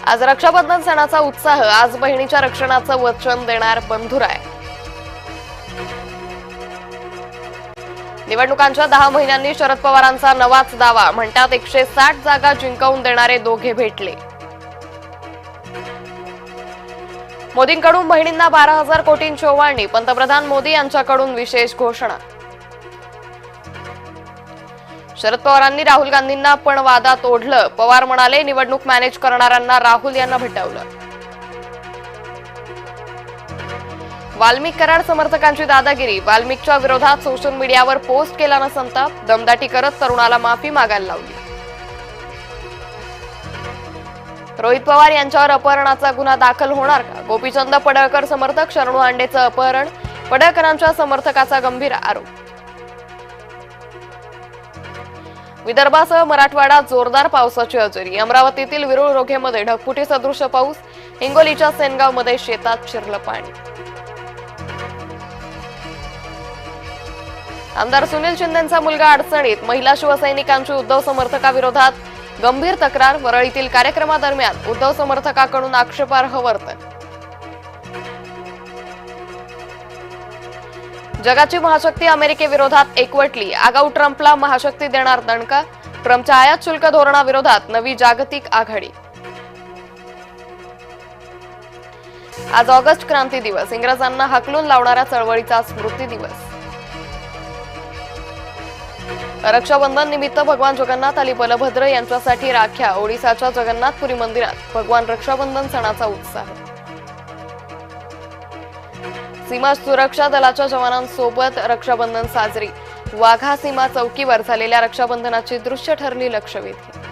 आज रक्षाबंधन सणाचा उत्साह, आज बहिणीच्या रक्षणाचं वचन देणार बंधुराय। निवडणुकांच्या 10 महिन्यांनी शरद पवारांचा नवाच दावा, म्हणतात 160 जागा जिंकवून देणारे दोघे भेटले। मोदींकडून बहिणींना 12,000 कोटींची ओवाळणी, पंतप्रधान मोदी यांच्याकडून विशेष घोषणा। शरद पवारांनी राहुल गांधींना पण वादात ओढलं, पवार म्हणाले निवडणूक मॅनेज करणाऱ्यांना राहुल यांना भेटवलं। वाल्मिक कराड समर्थकांची दादागिरी, वाल्मिकच्या विरोधात सोशल मीडियावर पोस्ट केल्यानं संताप, दमदाटी करत तरुणाला माफी मागायला लावली। रोहित पवार यांच्यावर अपहरणाचा गुन्हा दाखल होणार का? गोपीचंद पडळकर समर्थक शरणू हांडेचं अपहरण, पडळकरांच्या समर्थकाचा गंभीर आरोप। विदर्भासह मराठवाड्यात जोरदार पावसाची हजेरी, अमरावतीतील विरुळ रोघेमध्ये ढगफुटी सदृश पाऊस, हिंगोलीच्या सेनगावमध्ये शेतात शिरलं पाणी। आमदार सुनील शिंदेंचा मुलगा अडचणीत, महिला शिवसैनिकांची उद्धव समर्थकाविरोधात गंभीर तक्रार, वरळीतील कार्यक्रमादरम्यान उद्धव समर्थकाकडून आक्षेपार्ह वर्तन। जगाची महाशक्ती अमेरिकेविरोधात एकवटली, आगाऊ ट्रम्पला महाशक्ती देणार दणका, ट्रम्पच्या आयात शुल्क धोरणाविरोधात नवी जागतिक आघाडी। आज ऑगस्ट क्रांती दिवस, इंग्रजांना हाकलून लावणाऱ्या चळवळीचा स्मृती दिवस। रक्षाबंधन निमित्त भगवान जगन्नाथ आणि बलभद्र यांच्यासाठी राख्या, ओडिसाच्या जगन्नाथपुरी मंदिरात भगवान रक्षाबंधन सणाचा उत्साह। सीमा सुरक्षा दलाच्या जवानांसोबत रक्षाबंधन साजरी, वाघा सीमा चौकीवर झालेल्या रक्षाबंधनाची दृश्य ठरली लक्षवेधी।